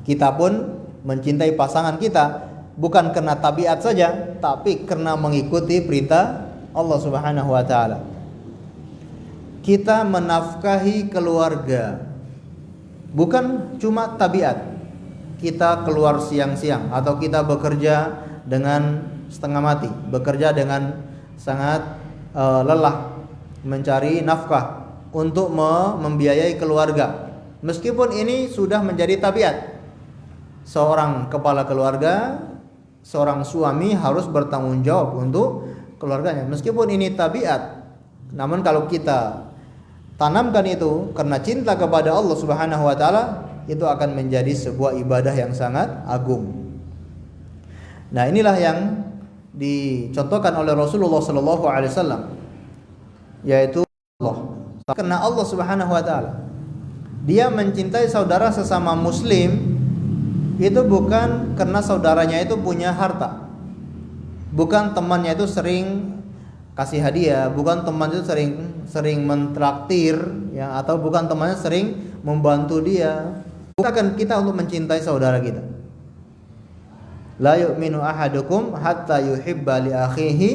Kita pun mencintai pasangan kita bukan karena tabiat saja, tapi karena mengikuti perintah Allah Subhanahu wa taala. Kita menafkahi keluarga bukan cuma tabiat. Kita keluar siang-siang atau kita bekerja dengan setengah mati, bekerja dengan sangat lelah mencari nafkah untuk membiayai keluarga. Meskipun ini sudah menjadi tabiat. Seorang kepala keluarga, seorang suami harus bertanggung jawab untuk keluarganya. Meskipun ini tabiat, namun kalau kita tanamkan itu karena cinta kepada Allah Subhanahu wa taala, itu akan menjadi sebuah ibadah yang sangat agung. Nah, inilah yang dicontohkan oleh Rasulullah sallallahu alaihi wasallam, yaitu Allah. Karena Allah Subhanahu wa taala, Dia mencintai saudara sesama muslim itu bukan karena saudaranya itu punya harta, bukan temannya itu sering kasih hadiah, bukan teman itu sering mentraktir, ya, atau bukan temannya sering membantu dia. Bukan kita untuk mencintai saudara kita. La yu'minu ahadukum hatta yuhibba li akhihi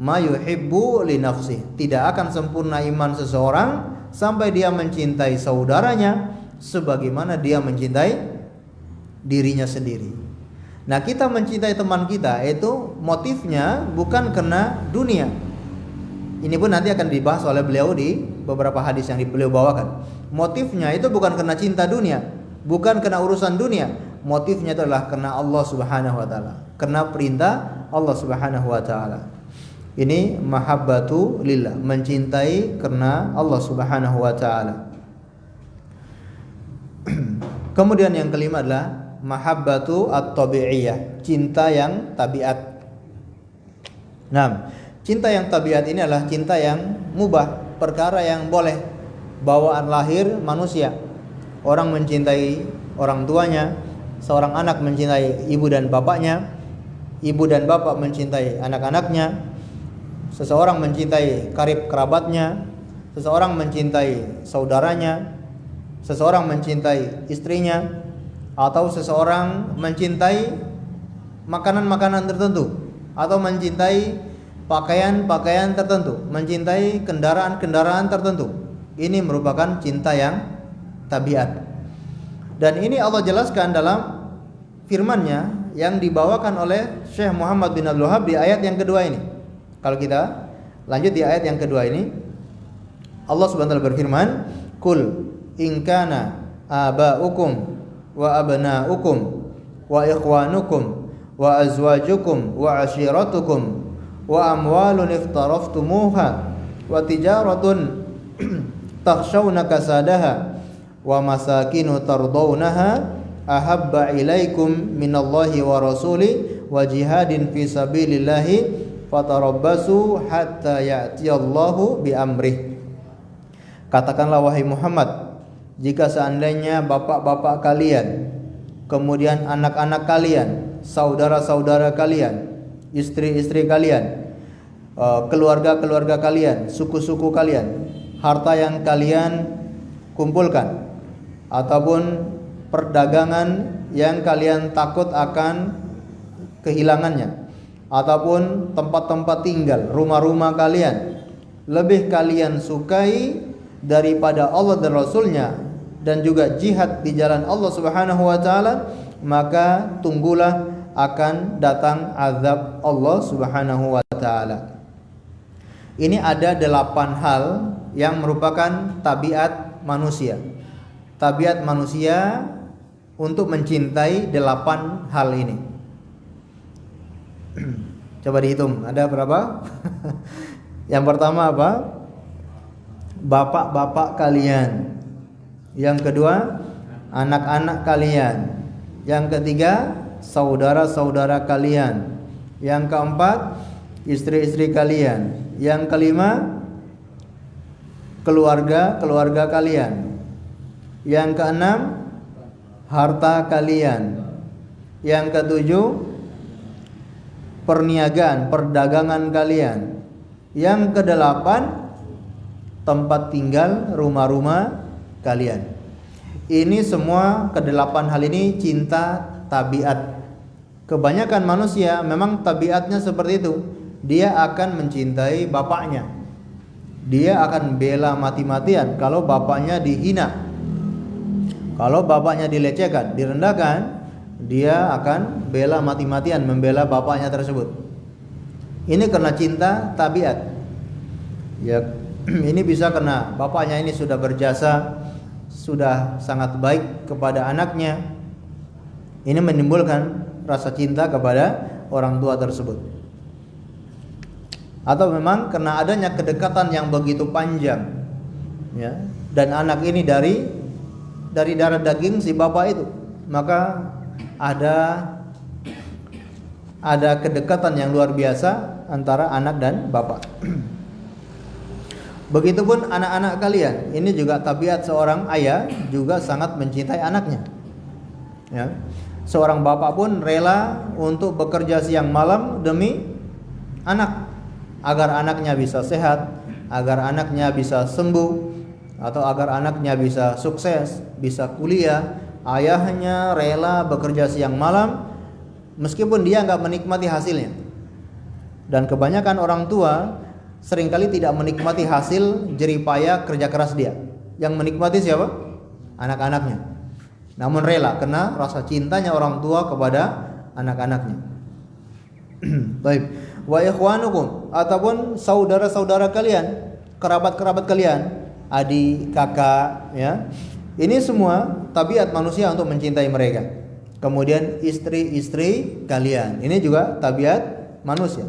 ma yuhibbu li nafsihi. Tidak akan sempurna iman seseorang sampai dia mencintai saudaranya sebagaimana dia mencintai dirinya sendiri. Nah, kita mencintai teman kita itu motifnya bukan karena dunia. Ini pun nanti akan dibahas oleh beliau di beberapa hadis yang beliau bawakan. Motifnya itu bukan karena cinta dunia, bukan karena urusan dunia. Motifnya itu adalah karena Allah Subhanahu wa taala, karena perintah Allah Subhanahu wa taala. Ini mahabbatu lillah, mencintai karena Allah Subhanahu wa taala. Kemudian yang kelima adalah mahabbatu at-tabi'iyah, cinta yang tabiat. Nah, cinta yang tabiat ini adalah cinta yang mubah, perkara yang boleh, bawaan lahir manusia. Orang mencintai orang tuanya, seorang anak mencintai ibu dan bapaknya, ibu dan bapak mencintai anak-anaknya, seseorang mencintai karib kerabatnya, seseorang mencintai saudaranya, seseorang mencintai istrinya, atau seseorang mencintai makanan-makanan tertentu, atau mencintai pakaian-pakaian tertentu, mencintai kendaraan-kendaraan tertentu. Ini merupakan cinta yang tabiat. Dan ini Allah jelaskan dalam firman-Nya yang dibawakan oleh Syekh Muhammad bin Abdul Wahhab di ayat yang kedua ini. Kalau kita lanjut di ayat yang kedua ini, Allah Subhanahu wa taala berfirman, "Qul in kana aba'ukum wa abna'ukum wa ikhwanukum wa azwajukum wa ashiratukum wa amwalun iftaraftumuha wa tijaratun takhshawna kasadaha wa masakinu tardawnaha ahabba ilaikum minallahi wa rasuli wa jihadin fi sabilillahi fatarabbasu hatta ya'tiyallahu bi amrih." Katakanlah wahai Muhammad, jika seandainya bapak-bapak kalian, kemudian anak-anak kalian, saudara-saudara kalian, istri-istri kalian, keluarga-keluarga kalian, suku-suku kalian, harta yang kalian kumpulkan, ataupun perdagangan yang kalian takut akan kehilangannya, ataupun tempat-tempat tinggal, rumah-rumah kalian, lebih kalian sukai daripada Allah dan Rasulnya, dan juga jihad di jalan Allah Subhanahu wa taala, maka tunggulah akan datang azab Allah Subhanahu wa taala. Ini ada 8 hal yang merupakan tabiat manusia. Tabiat manusia untuk mencintai 8 hal ini. Coba dihitung, ada berapa? Yang pertama apa? Bapak-bapak kalian. Yang kedua, anak-anak kalian. Yang ketiga, saudara-saudara kalian. Yang keempat, istri-istri kalian. Yang kelima, keluarga-keluarga kalian. Yang keenam, harta kalian. Yang ketujuh, perniagaan, perdagangan kalian. Yang kedelapan, tempat tinggal, rumah-rumah kalian. Ini semua kedelapan hal ini cinta tabiat. Kebanyakan manusia memang tabiatnya seperti itu. Dia akan mencintai bapaknya. Dia akan bela mati-matian kalau bapaknya dihina. Kalau bapaknya dilecehkan, direndahkan, dia akan bela mati-matian membela bapaknya tersebut. Ini karena cinta tabiat. Ya, ini bisa karena bapaknya ini sudah berjasa, sudah sangat baik kepada anaknya. Ini menimbulkan rasa cinta kepada orang tua tersebut. Atau memang karena adanya kedekatan yang begitu panjang, ya, dan anak ini dari darah daging si bapak itu, maka ada kedekatan yang luar biasa antara anak dan bapak. Begitupun anak-anak kalian, ini juga tabiat seorang ayah juga sangat mencintai anaknya. Ya. Seorang bapak pun rela untuk bekerja siang malam demi anak, agar anaknya bisa sehat, agar anaknya bisa sembuh, atau agar anaknya bisa sukses, bisa kuliah. Ayahnya rela bekerja siang malam meskipun dia nggak menikmati hasilnya. Dan kebanyakan orang tua seringkali tidak menikmati hasil jeripaya kerja keras dia. Yang menikmati siapa? Anak-anaknya. Namun rela karena rasa cintanya orang tua kepada anak-anaknya. Baik. Wa ikhwanukum, ataupun saudara-saudara kalian, kerabat-kerabat kalian, adik, kakak, ya. Ini semua tabiat manusia untuk mencintai mereka. Kemudian istri-istri kalian, ini juga tabiat manusia.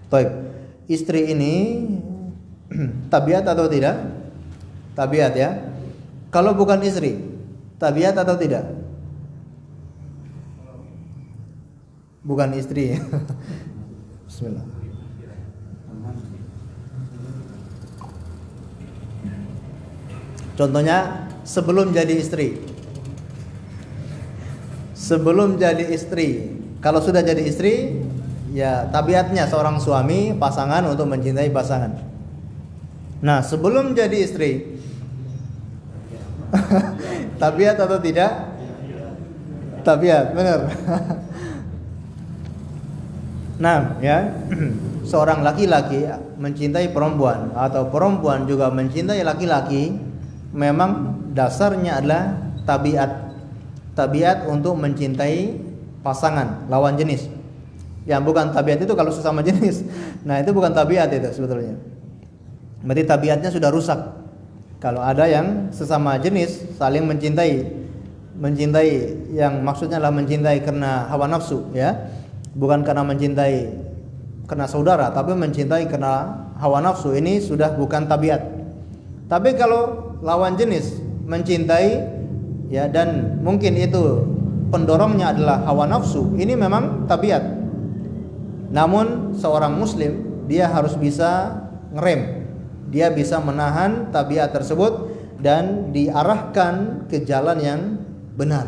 Baik. Istri ini tabiat atau tidak? Tabiat, ya. Kalau bukan istri, tabiat atau tidak? Bukan istri. Bismillah. Contohnya sebelum jadi istri. Sebelum jadi istri. Kalau sudah jadi istri, ya tabiatnya seorang suami, pasangan untuk mencintai pasangan. Nah, sebelum jadi istri, tabiat atau tidak? Tabiat, benar. Nah, ya, seorang laki-laki mencintai perempuan atau perempuan juga mencintai laki-laki, memang dasarnya adalah tabiat untuk mencintai pasangan lawan jenis. Yang bukan tabiat itu kalau sesama jenis. Nah, itu bukan tabiat itu sebetulnya. Berarti tabiatnya sudah rusak. Kalau ada yang sesama jenis saling mencintai yang maksudnya adalah mencintai karena hawa nafsu, ya. Bukan karena mencintai karena saudara, tapi mencintai karena hawa nafsu, ini sudah bukan tabiat. Tapi kalau lawan jenis mencintai, ya, dan mungkin itu pendorongnya adalah hawa nafsu, ini memang tabiat. Namun seorang muslim dia harus bisa ngerem, dia bisa menahan tabiat tersebut dan diarahkan ke jalan yang benar.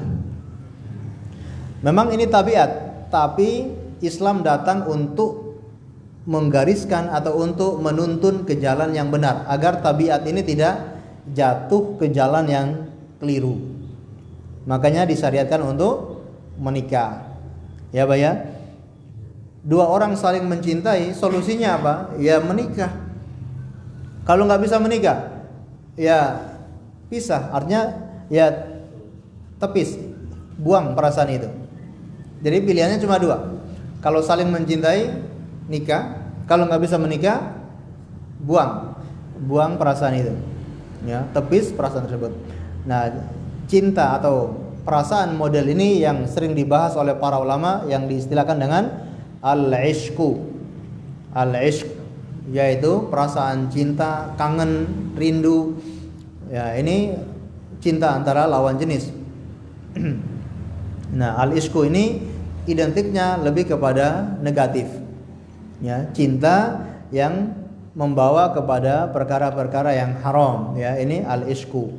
Memang ini tabiat, tapi Islam datang untuk menggariskan atau untuk menuntun ke jalan yang benar agar tabiat ini tidak jatuh ke jalan yang keliru. Makanya disyariatkan untuk menikah. Ya, Pak, ya. Dua orang saling mencintai, solusinya apa? Ya menikah. Kalau nggak bisa menikah, ya pisah. Artinya ya tepis, buang perasaan itu. Jadi pilihannya cuma dua. Kalau saling mencintai, nikah. Kalau nggak bisa menikah, buang perasaan itu. Ya, tepis perasaan tersebut. Nah, cinta atau perasaan model ini yang sering dibahas oleh para ulama yang diistilahkan dengan al-ishqu. Al-ishq yaitu perasaan cinta, kangen, rindu. Ya, ini cinta antara lawan jenis. Nah, al-ishqu ini identiknya lebih kepada negatif. Ya, cinta yang membawa kepada perkara-perkara yang haram, ya, ini al-ishqu.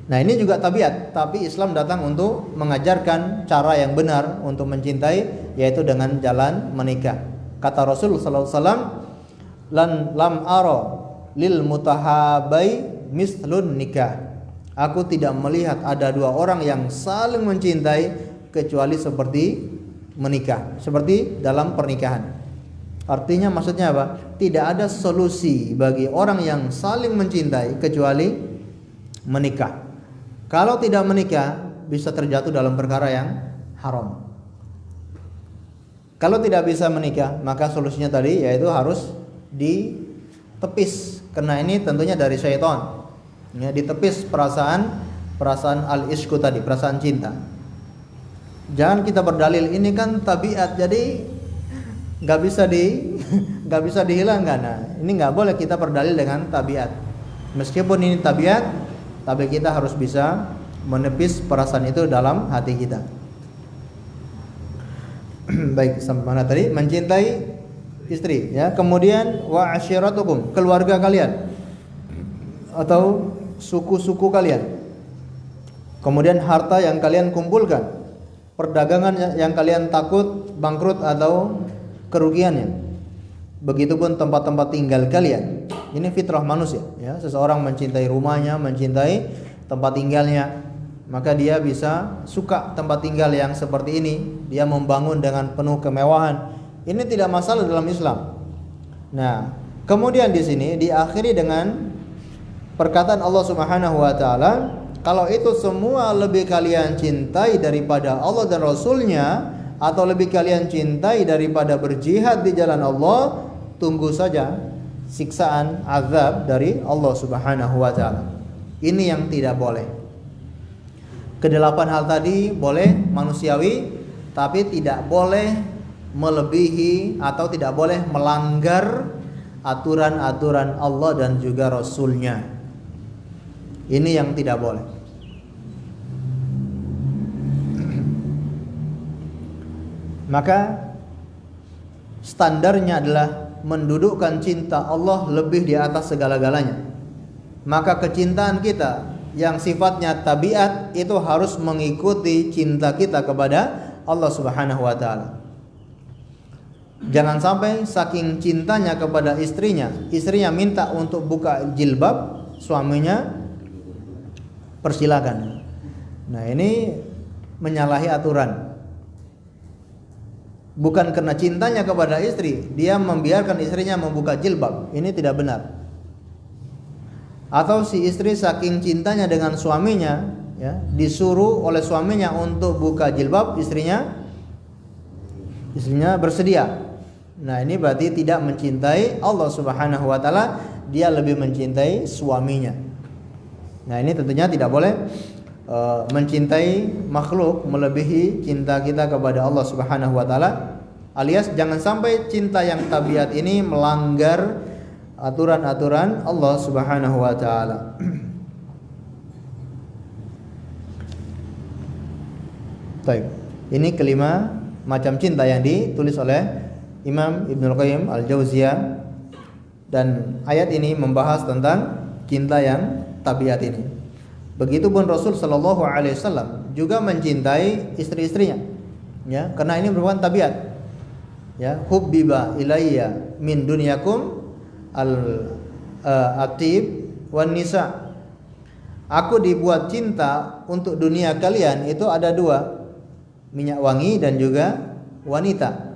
Nah, ini juga tabiat, tapi Islam datang untuk mengajarkan cara yang benar untuk mencintai, yaitu dengan jalan menikah. Kata Rasul sallallahu alaihi wasallam, lam ara lil mutahabai mislun nikah. Aku tidak melihat ada dua orang yang saling mencintai kecuali seperti menikah, seperti dalam pernikahan. Artinya maksudnya apa? Tidak ada solusi bagi orang yang saling mencintai kecuali menikah. Kalau tidak menikah bisa terjatuh dalam perkara yang haram. Kalau tidak bisa menikah, maka solusinya tadi yaitu harus ditepis, karena ini tentunya dari syaitan. Ya, ditepis perasaan al-ishku tadi, perasaan cinta. Jangan kita berdalil ini kan tabiat, jadi nggak bisa dihilangkan. Nah, ini nggak boleh kita berdalil dengan tabiat. Meskipun ini tabiat, tapi kita harus bisa menepis perasaan itu dalam hati kita. Baik, sampai mana tadi? Mencintai istri, ya. Kemudian wa ashiratukum, keluarga kalian atau suku-suku kalian. Kemudian harta yang kalian kumpulkan, perdagangan yang kalian takut bangkrut atau kerugiannya. Begitupun tempat-tempat tinggal kalian. Ini fitrah manusia, ya. Seseorang mencintai rumahnya, mencintai tempat tinggalnya, maka dia bisa suka tempat tinggal yang seperti ini. Dia membangun dengan penuh kemewahan. Ini tidak masalah dalam Islam. Nah, kemudian di sini diakhiri dengan perkataan Allah Subhanahu wa taala, kalau itu semua lebih kalian cintai daripada Allah dan Rasulnya, atau lebih kalian cintai daripada berjihad di jalan Allah, tunggu saja siksaan azab dari Allah Subhanahu wa taala. Ini yang tidak boleh. Kedelapan hal tadi boleh manusiawi, tapi tidak boleh melebihi atau tidak boleh melanggar aturan-aturan Allah dan juga Rasulnya. Ini yang tidak boleh. Maka standarnya adalah mendudukkan cinta Allah lebih di atas segala-galanya. Maka kecintaan kita yang sifatnya tabiat itu harus mengikuti cinta kita kepada Allah Subhanahu wa taala. Jangan sampai saking cintanya kepada istrinya minta untuk buka jilbab, suaminya persilakan. Nah, ini menyalahi aturan. Bukan karena cintanya kepada istri, dia membiarkan istrinya membuka jilbab. Ini tidak benar. Atau si istri saking cintanya dengan suaminya, ya, disuruh oleh suaminya untuk buka jilbab, istrinya bersedia. Nah, ini berarti tidak mencintai Allah Subhanahu wa taala, dia lebih mencintai suaminya. Nah, ini tentunya tidak boleh mencintai makhluk melebihi cinta kita kepada Allah Subhanahu wa taala, alias jangan sampai cinta yang tabiat ini melanggar aturan-aturan Allah Subhanahu wa taala. Baik. Ini kelima macam cinta yang ditulis oleh Imam Ibnul Qayyim Al-Jauziyah, dan ayat ini membahas tentang cinta yang tabiat ini. Begitupun Rasul sallallahu alaihi wasallam juga mencintai istri-istrinya, ya, karena ini merupakan tabiat. Ya, hubbiba ilayya min dunyakum al-atib wan nisa. Aku dibuat cinta untuk dunia kalian itu ada dua, minyak wangi dan juga wanita.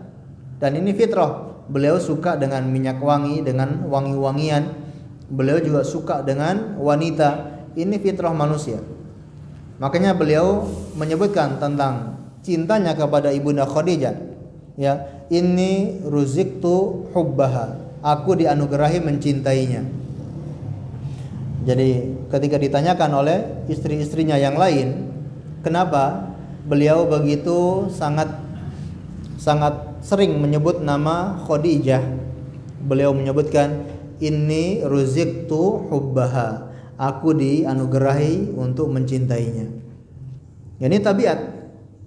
Dan ini fitrah. Beliau suka dengan minyak wangi, dengan wangi-wangian. Beliau juga suka dengan wanita. Ini fitrah manusia. Makanya beliau menyebutkan tentang cintanya kepada Ibunda Khadijah. Ya, inni ruziktu hubbaha. Aku dianugerahi mencintainya. Jadi ketika ditanyakan oleh istri-istrinya yang lain, kenapa beliau begitu sangat sering menyebut nama Khadijah, beliau menyebutkan inni ruziktu hubbaha. Aku dianugerahi untuk mencintainya. Ini tabiat.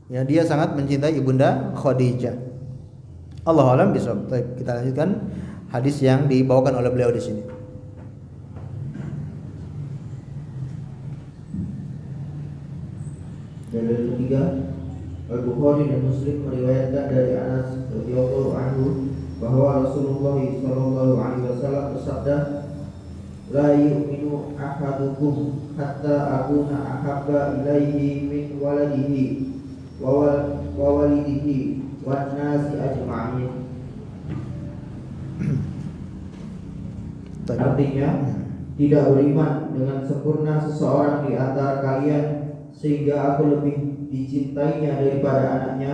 Ya, dia sangat mencintai Ibunda Khadijah. Allahu a'lam bishawab. Baik, kita lanjutkan hadis yang dibawakan oleh beliau di sini. Dalil ketiga, Al-Bukhari dan Muslim meriwayatkan dari Anas radhiyallahu anhu bahwa Rasulullah sallallahu alaihi wasallam bersabda, "La yu'minu yu'minu ahadukum hatta akuna ahabba ilaihi min waladihi wa walidihi wan nasi ajma'in. Artinya, tidak beriman dengan sempurna seseorang di antara kalian sehingga aku lebih dicintainya daripada anaknya,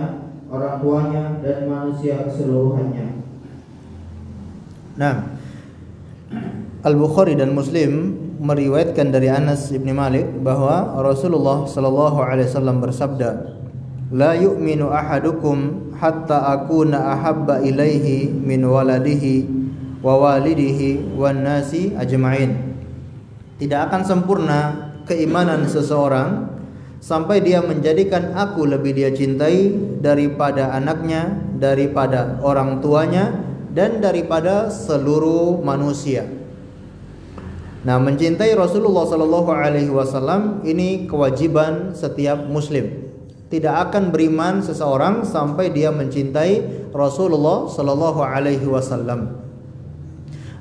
orang tuanya, dan manusia keseluruhannya. Nah, Al-Bukhari dan Muslim meriwayatkan dari Anas bin Malik bahwa Rasulullah sallallahu alaihi wasallam bersabda, "La yu'minu ahadukum hatta akuna ahabba ilaihi min waladihi wa walidihi wan nasi ajma'in." Tidak akan sempurna keimanan seseorang sampai dia menjadikan aku lebih dia cintai daripada anaknya, daripada orang tuanya, dan daripada seluruh manusia. Nah, mencintai Rasulullah sallallahu alaihi wasallam ini kewajiban setiap muslim. Tidak akan beriman seseorang sampai dia mencintai Rasulullah sallallahu alaihi wasallam.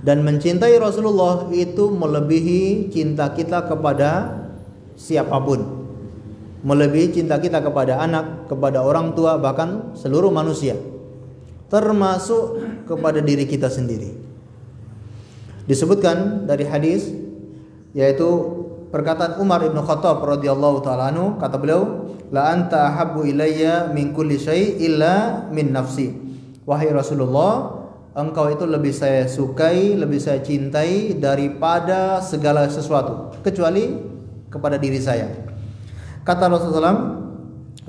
Dan mencintai Rasulullah itu melebihi cinta kita kepada siapapun. Melebihi cinta kita kepada anak, kepada orang tua, bahkan seluruh manusia. Termasuk kepada diri kita sendiri. Disebutkan dari hadis, yaitu perkataan Umar bin Khattab radhiyallahu taala anhu, kata beliau, "La anta ahabbu ilayya min kulli syai' illa min nafsi." Wahai Rasulullah, engkau itu lebih saya sukai, lebih saya cintai daripada segala sesuatu kecuali kepada diri saya. Kata Rasulullah,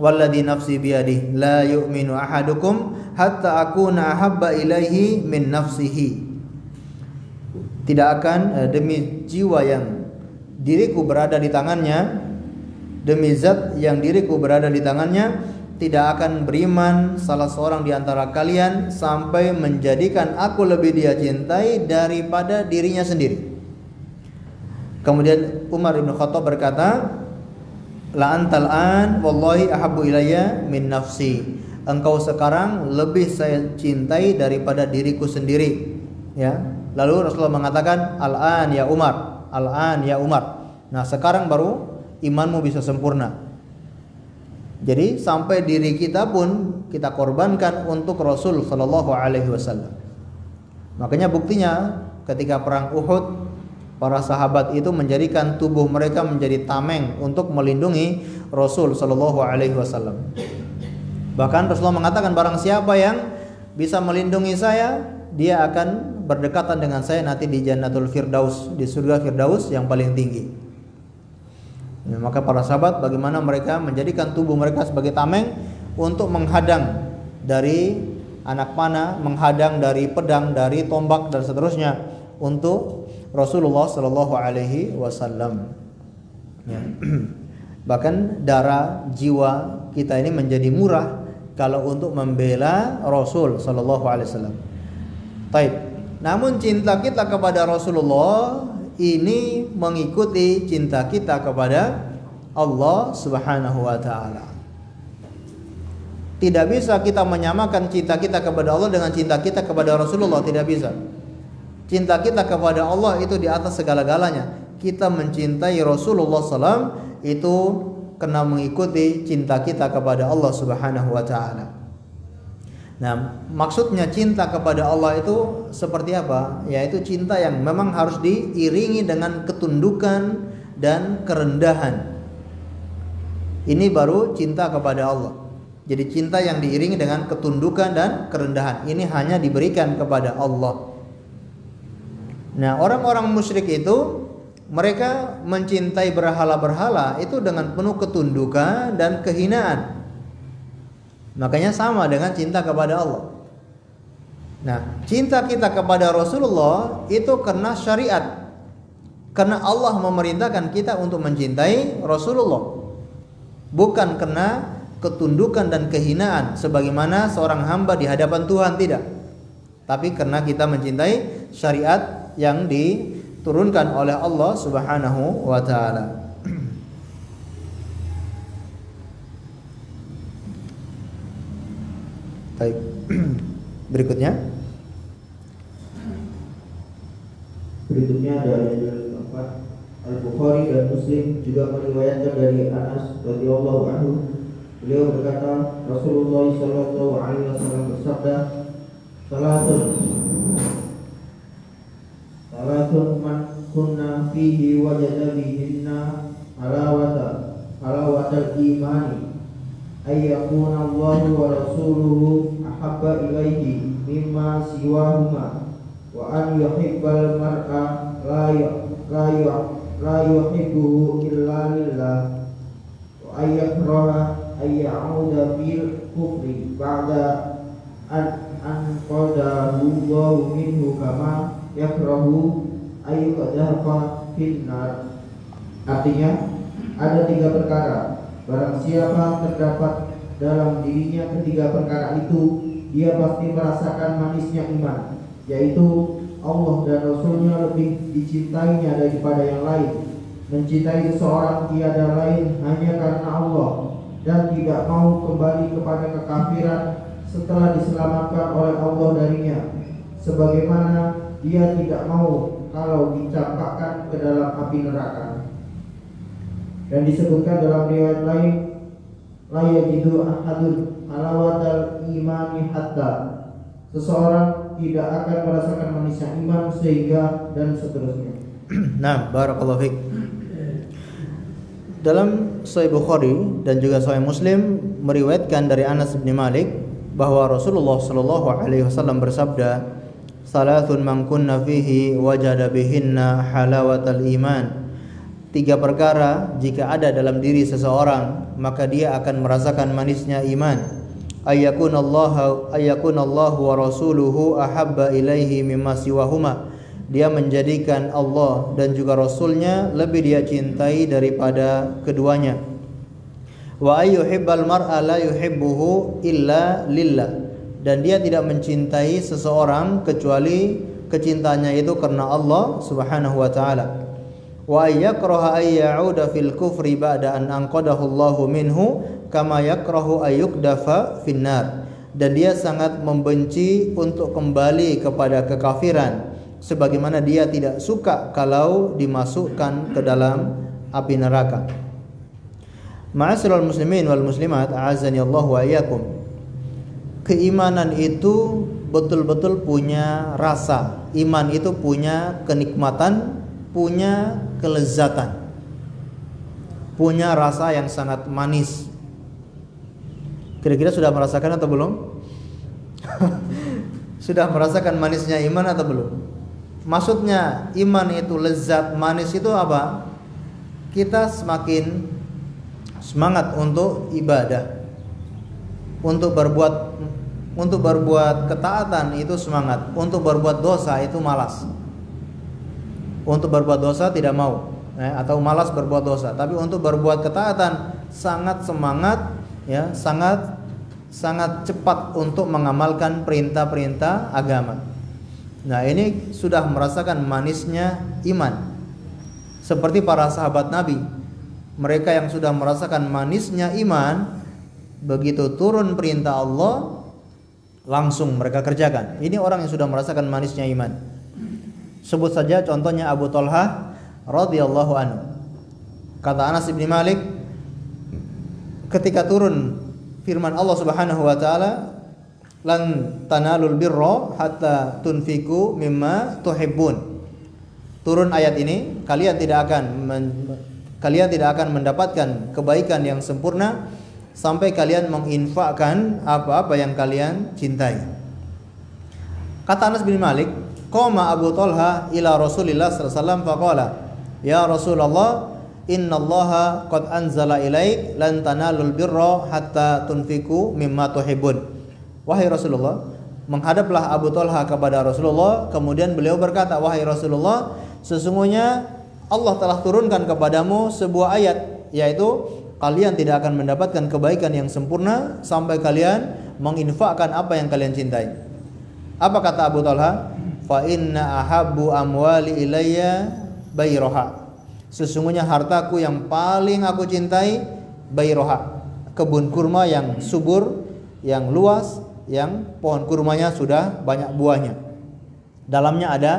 "Walladzi nafsi biyadihi la yu'minu ahadukum hatta akuna ahabba ilaihi min nafsihi." Tidak akan demi jiwa yang diriku berada di tangannya, demi zat yang diriku berada di tangannya, tidak akan beriman salah seorang di antara kalian sampai menjadikan aku lebih dia cintai daripada dirinya sendiri. Kemudian Umar bin Khattab berkata, "La antal an wallahi ahabbu ilayya min nafsi." Engkau sekarang lebih saya cintai daripada diriku sendiri. Ya. Lalu Rasulullah mengatakan, "Al-an ya Umar, al-an ya Umar." Nah, sekarang baru imanmu bisa sempurna. Jadi sampai diri kita pun kita korbankan untuk Rasul sallallahu alaihi wasallam. Makanya buktinya ketika perang Uhud, para sahabat itu menjadikan tubuh mereka menjadi tameng untuk melindungi Rasul sallallahu alaihi wasallam. Bahkan Rasulullah mengatakan, barang siapa yang bisa melindungi saya, dia akan berdekatan dengan saya nanti di Jannatul Firdaus, di surga Firdaus yang paling tinggi. Ya, maka para sahabat bagaimana mereka menjadikan tubuh mereka sebagai tameng untuk menghadang dari anak panah, menghadang dari pedang, dari tombak dan seterusnya untuk Rasulullah sallallahu alaihi wasallam. Ya. Bahkan darah jiwa kita ini menjadi murah kalau untuk membela Rasul sallallahu alaihi wasallam. Baik. Namun cinta kita kepada Rasulullah ini mengikuti cinta kita kepada Allah Subhanahu wa taala. Tidak bisa kita menyamakan cinta kita kepada Allah dengan cinta kita kepada Rasulullah, tidak bisa. Cinta kita kepada Allah itu di atas segala-galanya. Kita mencintai Rasulullah SAW itu kena mengikuti cinta kita kepada Allah Subhanahu wa taala. Nah, maksudnya cinta kepada Allah itu seperti apa? Yaitu cinta yang memang harus diiringi dengan ketundukan dan kerendahan. Ini baru cinta kepada Allah. Jadi cinta yang diiringi dengan ketundukan dan kerendahan. Ini hanya diberikan kepada Allah. Nah, orang-orang musyrik itu mereka mencintai berhala-berhala itu dengan penuh ketundukan dan kehinaan. Makanya sama dengan cinta kepada Allah. Nah, cinta kita kepada Rasulullah itu karena syariat. Karena Allah memerintahkan kita untuk mencintai Rasulullah. Bukan karena ketundukan dan kehinaan sebagaimana seorang hamba di hadapan Tuhan, tidak. Tapi karena kita mencintai syariat yang diturunkan oleh Allah Subhanahu wa taala. Baik. Berikutnya dari dalil keempat, Al-Bukhari dan Muslim juga meriwayatkan dari Anas radhiyallahu anhu. Beliau berkata, Rasulullah sallallahu alaihi wasallam bersabda, Salatun man kunna fihi wajada bihinna halawatal imani ayyakuna Allahu wa rasuluhu ahabba ilaihi mimma siwahuma wa an yuhibbal mar'a la yuhibbuhu illa lillah wa ayyakraha ayya'uda fil kufri ba'da an qadahu Allahu minhu kama yakrahu ayyuqadhafa finnar. Artinya, ada 3 perkara. Barang siapa terdapat dalam dirinya ketiga perkara itu, dia pasti merasakan manisnya iman, yaitu Allah dan Rasulnya lebih dicintainya daripada yang lain, mencintai seseorang tiada lain hanya karena Allah, dan tidak mau kembali kepada kekafiran setelah diselamatkan oleh Allah darinya, sebagaimana dia tidak mau kalau dicampakkan ke dalam api neraka. Dan disebutkan dalam riwayat lain, la yajidu ahadun halawatal imani hatta, seseorang tidak akan merasakan manisnya iman sehingga, dan seterusnya. Nah, barakallahu fiik. Dalam Sahih Bukhari dan juga Sahih Muslim meriwayatkan dari Anas bin Malik bahwa Rasulullah sallallahu alaihi wasallam bersabda, "Salatun man kunna fihi wajada bihinna halawatal iman." 3 perkara jika ada dalam diri seseorang, maka dia akan merasakan manisnya iman. Ayyakunallahu wa rasuluhu ahabba ilaihi mimma siwahuma. Dia menjadikan Allah dan juga Rasulnya lebih dia cintai daripada keduanya. Wa ayyuhibbal mar'a la yuhibbuhu illa lillah. Dan dia tidak mencintai seseorang kecuali kecintaannya itu karena Allah Subhanahu wa taala. Wa yakraha ay ya'uda fil kufri ba'da an anqadahu Allahu minhu kama yakrahu ayyukdafa finnar. Dan dia sangat membenci untuk kembali kepada kekafiran, sebagaimana dia tidak suka kalau dimasukkan ke dalam api neraka. Ma'asyiral muslimin wal muslimat, a'azzani Allah wa iyyakum. Keimanan itu betul-betul punya rasa. Iman itu punya kenikmatan, punya kelezatan, punya rasa yang sangat manis. Kira-kira sudah merasakan atau belum? Sudah merasakan manisnya iman atau belum? Maksudnya iman itu lezat, manis itu apa? Kita semakin semangat untuk ibadah, untuk berbuat ketaatan itu semangat, untuk berbuat dosa itu malas. Untuk berbuat dosa tidak mau, atau malas berbuat dosa. Tapi untuk berbuat ketaatan sangat semangat, ya, sangat cepat untuk mengamalkan perintah-perintah agama. Nah, ini sudah merasakan manisnya iman. Seperti para sahabat Nabi, mereka yang sudah merasakan manisnya iman, begitu turun perintah Allah, langsung mereka kerjakan. Ini orang yang sudah merasakan manisnya iman. Sebut saja contohnya Abu Talha radhiyallahu anhu. Kata Anas bin Malik, ketika turun firman Allah Subhanahu wa taala, lan tanalul birra hatta tunfiku mimma tuhibbun. Turun ayat ini, kalian tidak akan mendapatkan kebaikan yang sempurna sampai kalian menginfakkan apa-apa yang kalian cintai. Kata Anas bin Malik, qama Abu Talha ila Rasulillah sallallahu alaihi wasallam faqala, ya Rasulullah, innallaha qad anzala ilaik lan tanalul birra hatta tunfiku mimma tuhibbun. Wahai Rasulullah, menghadaplah Abu Talha kepada Rasulullah, kemudian beliau berkata, wahai Rasulullah, sesungguhnya Allah telah turunkan kepadamu sebuah ayat, yaitu kalian tidak akan mendapatkan kebaikan yang sempurna sampai kalian menginfakkan apa yang kalian cintai. Apa kata Abu Talha? Fa inna ahabbu amwali ilayya bayroha. Sesungguhnya hartaku yang paling aku cintai bayroha, kebun kurma yang subur, yang luas, yang pohon kurmanya sudah banyak buahnya. Dalamnya ada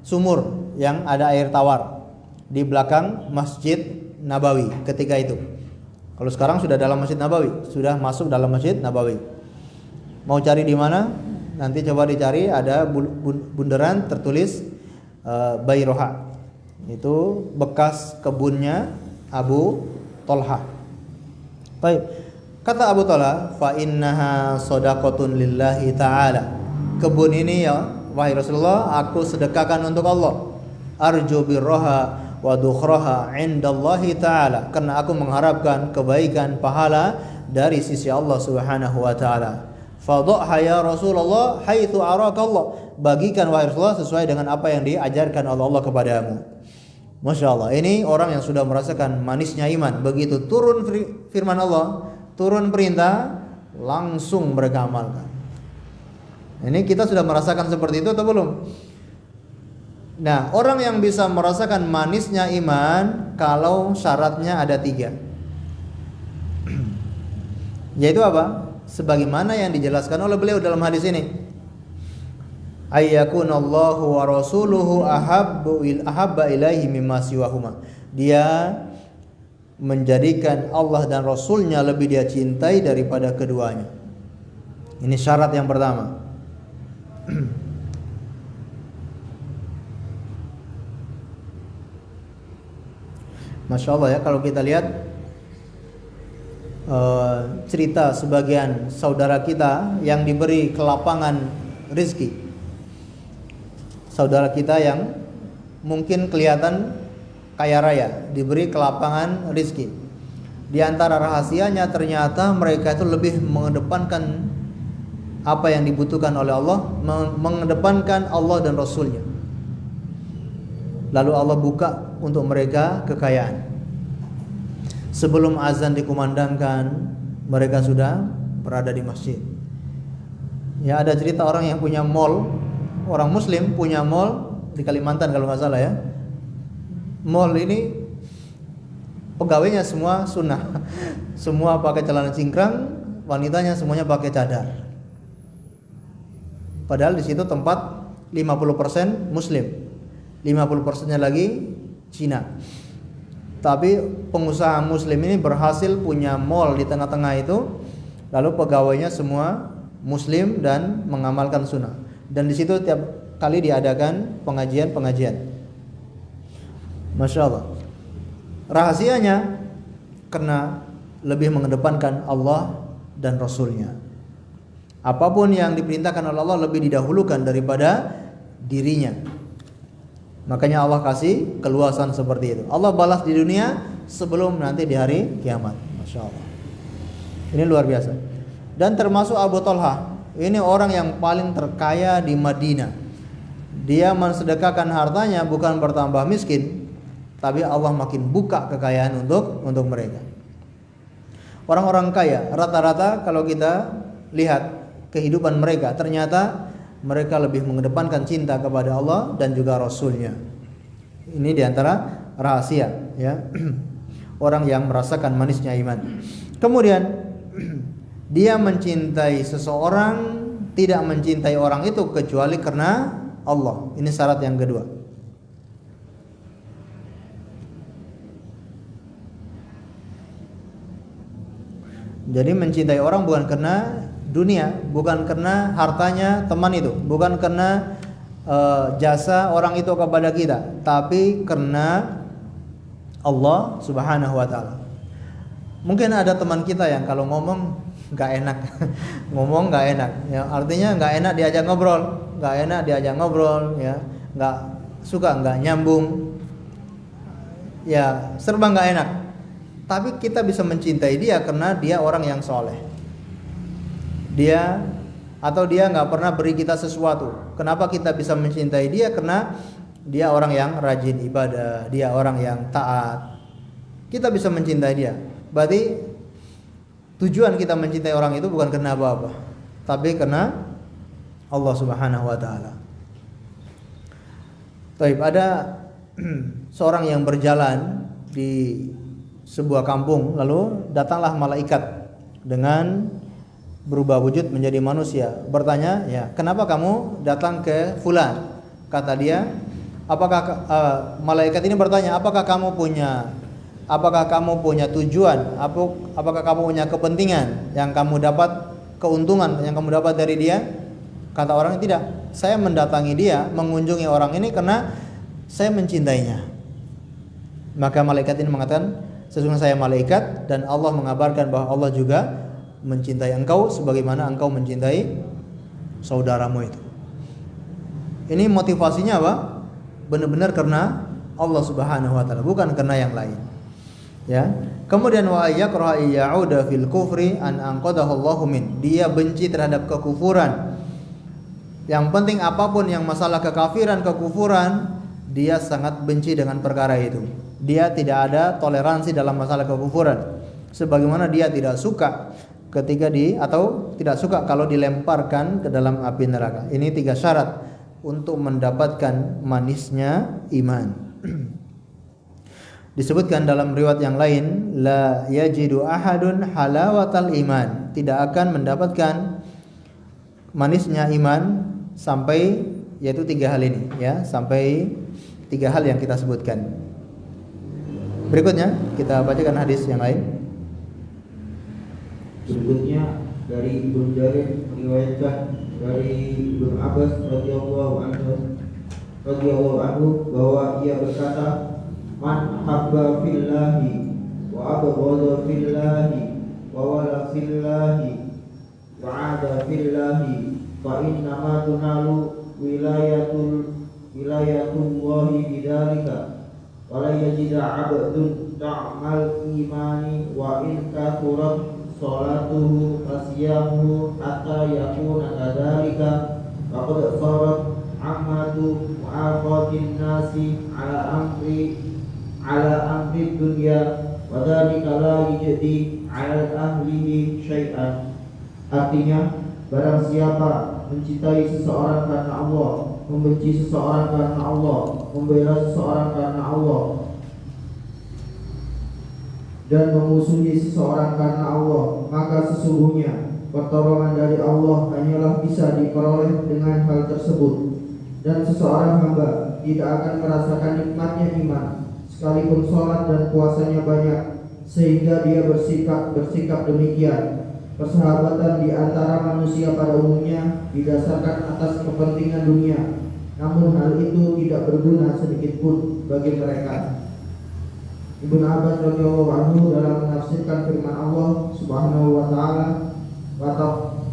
sumur yang ada air tawar. di belakang Masjid Nabawi ketika itu. Kalau sekarang sudah dalam Masjid Nabawi, sudah masuk dalam Masjid Nabawi. Mau cari di mana? Nanti coba dicari, ada bundaran tertulis Bairoha. Itu bekas kebunnya Abu Tolha. Baik. Kata Abu Tolha, fa innaha shadaqatun lillahi ta'ala. Kebun ini ya, wahai Rasulullah, aku sedekahkan untuk Allah. Arju birraha wa dukhraha indallahi ta'ala, karena aku mengharapkan kebaikan pahala dari sisi Allah Subhanahu wa taala. Fadhaha ya Rasulullah haitsu araka Allah, bagikan wahai Rasulullah sesuai dengan apa yang diajarkan oleh Allah kepadamu. Masya Allah, ini orang yang sudah merasakan manisnya iman. Begitu turun firman Allah, turun perintah, langsung mereka amalkan. Ini kita sudah merasakan seperti itu atau belum? Nah, orang yang bisa merasakan manisnya iman kalau syaratnya ada 3. Yaitu apa? Sebagaimana yang dijelaskan oleh beliau dalam hadis ini. Ayyakunallahu wa rasuluhu ahabba ilaihi mimma siwahuma. Dia menjadikan Allah dan Rasulnya lebih dia cintai daripada keduanya. Ini syarat yang pertama. Masya Allah ya, kalau kita lihat cerita sebagian saudara kita yang diberi kelapangan rezeki, saudara kita yang mungkin kelihatan kaya raya, diberi kelapangan rezeki. Di antara rahasianya ternyata mereka itu lebih mengedepankan apa yang dibutuhkan oleh Allah, mengedepankan Allah dan Rasulnya. Lalu Allah buka untuk mereka kekayaan. Sebelum azan dikumandangkan, mereka sudah berada di masjid. Ya, ada cerita orang yang punya mall, orang muslim punya mall di Kalimantan kalau nggak salah ya. Mall ini pegawainya semua sunnah. Semua pakai celana cingkrang, wanitanya semuanya pakai cadar. Padahal di situ tempat 50% muslim, 50%-nya lagi Cina. Tapi pengusaha muslim ini berhasil punya mall di tengah-tengah itu, lalu pegawainya semua muslim dan mengamalkan sunnah. Dan di situ tiap kali diadakan pengajian-pengajian. Masya Allah. Rahasianya karena lebih mengedepankan Allah dan Rasulnya. Apapun yang diperintahkan oleh Allah lebih didahulukan daripada dirinya. Makanya Allah kasih keluasan seperti itu. Allah balas di dunia sebelum nanti di hari kiamat. Masya Allah. Ini luar biasa. Dan termasuk Abu Tolha. Ini orang yang paling terkaya di Madinah. Dia mensedekahkan hartanya bukan bertambah miskin, tapi Allah makin buka kekayaan untuk mereka. Orang-orang kaya rata-rata kalau kita lihat kehidupan mereka, ternyata mereka lebih mengedepankan cinta kepada Allah dan juga Rasulnya. Ini diantara rahasia ya orang yang merasakan manisnya iman. Kemudian dia mencintai seseorang, tidak mencintai orang itu kecuali karena Allah. Ini syarat yang kedua. Jadi mencintai orang bukan karena dunia, bukan karena hartanya teman itu, bukan karena jasa orang itu kepada kita, tapi karena Allah Subhanahu wa taala. Mungkin ada teman kita yang kalau ngomong nggak enak, ngomong nggak enak, ya artinya nggak enak diajak ngobrol, ya nggak suka, nggak nyambung, ya serba nggak enak. Tapi kita bisa mencintai dia karena dia orang yang soleh. Dia nggak pernah beri kita sesuatu. Kenapa kita bisa mencintai dia? Karena dia orang yang rajin ibadah, dia orang yang taat. Kita bisa mencintai dia. Berarti tujuan kita mencintai orang itu bukan karena apa-apa, tapi karena Allah Subhanahu wa taala. Baik, ada seorang yang berjalan di sebuah kampung, lalu datanglah malaikat dengan berubah wujud menjadi manusia, bertanya, ya kenapa kamu datang ke fulan? Kata dia, Apakah malaikat ini bertanya, apakah kamu punya tujuan? Apakah kamu punya kepentingan yang kamu dapat, keuntungan yang kamu dapat dari dia? Kata orang, tidak. Saya mendatangi dia, mengunjungi orang ini karena saya mencintainya. Maka malaikat ini mengatakan, sesungguhnya saya malaikat dan Allah mengabarkan bahwa Allah juga mencintai engkau sebagaimana engkau mencintai saudaramu itu. Ini motivasinya apa? Benar-benar karena Allah Subhanahu wa taala, bukan karena yang lain. Ya. Kemudian wa ayakraha ya'uda fil kufri an anqadahu Allahu min. Dia benci terhadap kekufuran. Yang penting apapun yang masalah kekafiran, kekufuran, dia sangat benci dengan perkara itu. Dia tidak ada toleransi dalam masalah kekufuran. Sebagaimana dia tidak suka ketika atau tidak suka kalau dilemparkan ke dalam api neraka. Ini 3 syarat untuk mendapatkan manisnya iman. Disebutkan dalam riwayat yang lain, la yajidu ahadun halawatal iman. Tidak akan mendapatkan manisnya iman sampai, yaitu 3 hal ini, ya, sampai 3 hal yang kita sebutkan. Berikutnya kita bacakan hadis yang lain. Berikutnya dari Ibnu Jarir meriwayatkan dari Ibnu Abbas radhiyallahu anhu bahwa ia berkata, man habba fillahi wa abghadha fillahi wa wala fillahi wa ada fillahi fa inna ma tunalu wilayatullahi bidzalika wa la yajida 'abdun ta'mal imani wa in kathurat salatuhu fasyamuhu hatta yakuna kadzalika faqad sarat amadu mu'afatin nasi ala amri dunya wa dzalika la yajdi ala ahlihi syai'an. Artinya, barang siapa mencintai seseorang karena Allah, membenci seseorang karena Allah, membela seseorang karena Allah, dan memusuhi seseorang karena Allah, maka sesungguhnya pertolongan dari Allah hanyalah bisa diperoleh dengan hal tersebut. Dan seseorang hamba tidak akan merasakan nikmatnya iman sekalipun sholat dan puasanya banyak, sehingga dia bersikap demikian. Persahabatan di antara manusia pada umumnya didasarkan atas kepentingan dunia, namun hal itu tidak berguna sedikit pun bagi mereka. Ibnu Abbas radhiyallahu anhu dalam menafsirkan firman Allah Subhanahu wa taala,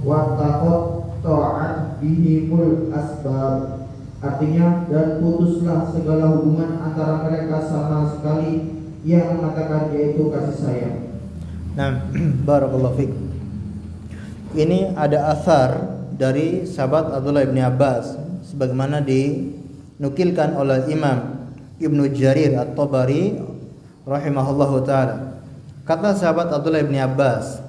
wa taqatta'at bihimul asbab. Artinya, dan putuslah segala hubungan antara mereka sama sekali yang mengatakan yaitu kasih sayang. Nah, barakallahu fiik. Ini ada asar dari sahabat Abdullah bin Abbas sebagaimana dinukilkan oleh Imam Ibnu Jarir At-Tabari rahimahullahu taala. Kata sahabat Abdullah bin Abbas,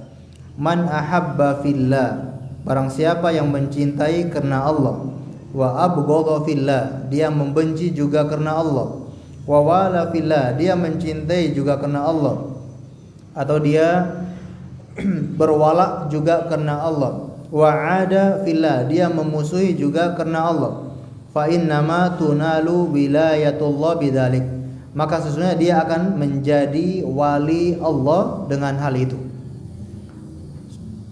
man ahabba fillah, barang siapa yang mencintai karena Allah, wa abghadha fillah, dia membenci juga karena Allah, wa wala fillah, dia mencintai juga karena Allah, atau dia berwala juga karena Allah, wa ada fillah, dia memusuhi juga karena Allah, fa innama tunalu wilayatullah bidzalik, maka sesungguhnya dia akan menjadi wali Allah dengan hal itu.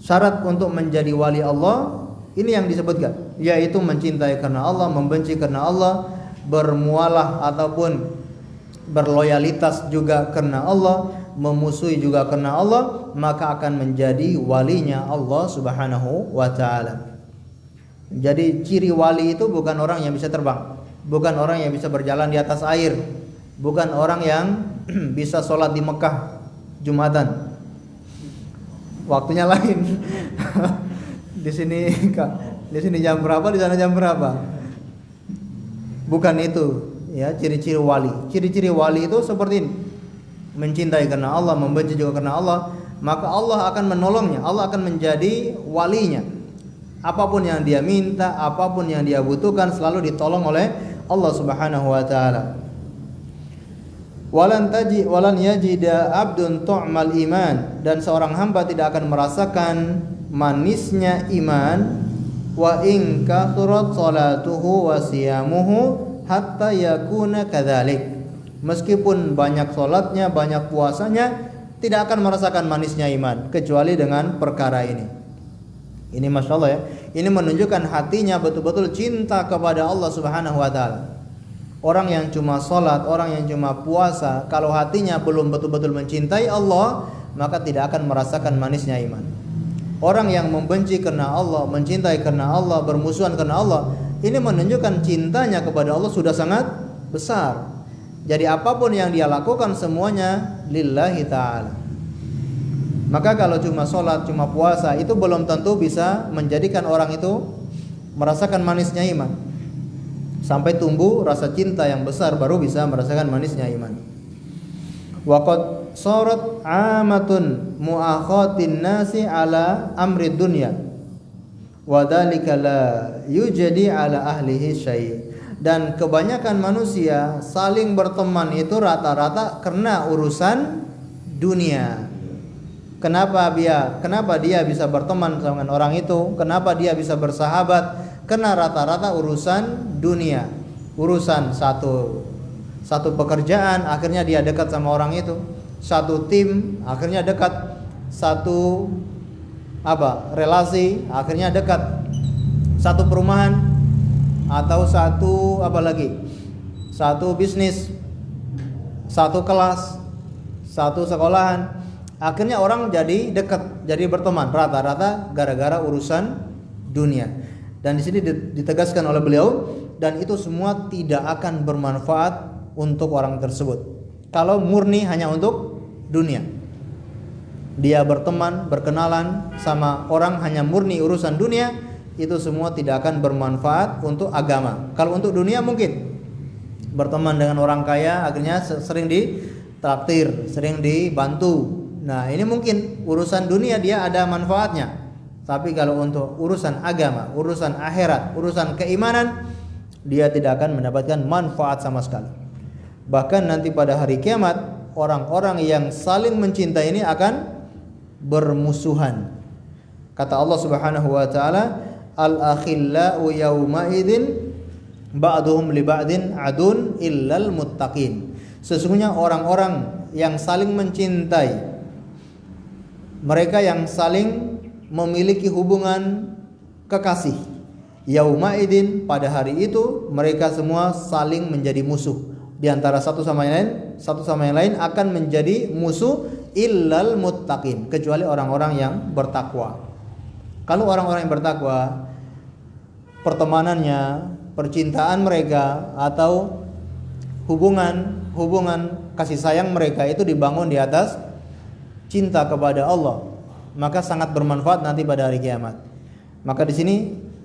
Syarat untuk menjadi wali Allah ini yang disebutkan, yaitu mencintai karena Allah, membenci karena Allah, bermualah ataupun berloyalitas juga karena Allah, memusuhi juga karena Allah, maka akan menjadi walinya Allah Subhanahu wa taala. Jadi ciri wali itu bukan orang yang bisa terbang, bukan orang yang bisa berjalan di atas air, bukan orang yang bisa sholat di Mekah Jumatan. Waktunya lain. Di sini jam berapa, di sana jam berapa? Bukan itu, ya, ciri-ciri wali. Ciri-ciri wali itu seperti ini. Mencintai karena Allah, membenci juga karena Allah, maka Allah akan menolongnya, Allah akan menjadi walinya. Apapun yang dia minta, apapun yang dia butuhkan selalu ditolong oleh Allah Subhanahu wa taala. Walan yajida abdun tu'mal iman, dan seorang hamba tidak akan merasakan manisnya iman, wa in kathurat salatuhu wa siyamuhu, hatta yakuna kadzalik. Meskipun banyak salatnya, banyak puasanya, tidak akan merasakan manisnya iman kecuali dengan perkara ini. Ini Masya Allah ya. Ini menunjukkan hatinya betul-betul cinta kepada Allah Subhanahu wa taala. Orang yang cuma salat, orang yang cuma puasa, kalau hatinya belum betul-betul mencintai Allah, maka tidak akan merasakan manisnya iman. Orang yang membenci karena Allah, mencintai karena Allah, bermusuhan karena Allah, ini menunjukkan cintanya kepada Allah sudah sangat besar. Jadi apapun yang dia lakukan semuanya lillahi ta'ala. Maka kalau cuma sholat, cuma puasa, itu belum tentu bisa menjadikan orang itu merasakan manisnya iman. Sampai tumbuh rasa cinta yang besar baru bisa merasakan manisnya iman. Waqad sarat amatun muakhatin nasi ala amri dunya wa dzalika la yujadi ala ahlihi syai'. Dan kebanyakan manusia saling berteman itu rata-rata karena urusan dunia. Kenapa dia bisa berteman dengan orang itu? Kenapa dia bisa bersahabat? Karena rata-rata urusan dunia, urusan satu pekerjaan, akhirnya dia dekat sama orang itu. Satu tim, akhirnya dekat. Satu relasi, akhirnya dekat. Satu perumahan atau satu bisnis, satu kelas, satu sekolahan, akhirnya orang jadi dekat, jadi berteman rata-rata gara-gara urusan dunia. Dan di sini ditegaskan oleh beliau, dan itu semua tidak akan bermanfaat untuk orang tersebut kalau murni hanya untuk dunia. Dia berteman, berkenalan sama orang hanya murni urusan dunia, itu semua tidak akan bermanfaat untuk agama. Kalau untuk dunia mungkin berteman dengan orang kaya, akhirnya sering ditraktir, sering dibantu. Nah, ini mungkin urusan dunia dia ada manfaatnya. Tapi kalau untuk urusan agama, urusan akhirat, urusan keimanan, dia tidak akan mendapatkan manfaat sama sekali. Bahkan nanti pada hari kiamat, orang-orang yang saling mencintai ini akan bermusuhan. Kata Allah Subhanahu wa taala, al-akhillau yawma idzin ba'duhum li ba'din adun illal muttaqin. Sesungguhnya orang-orang yang saling mencintai, mereka yang saling memiliki hubungan kekasih, yauma idin, pada hari itu mereka semua saling menjadi musuh. Di antara satu sama yang lain akan menjadi musuh illal muttaqin, kecuali orang-orang yang bertakwa. Kalau orang-orang yang bertakwa, pertemanannya, percintaan mereka atau hubungan kasih sayang mereka itu dibangun di atas cinta kepada Allah, maka sangat bermanfaat nanti pada hari kiamat. Maka di sini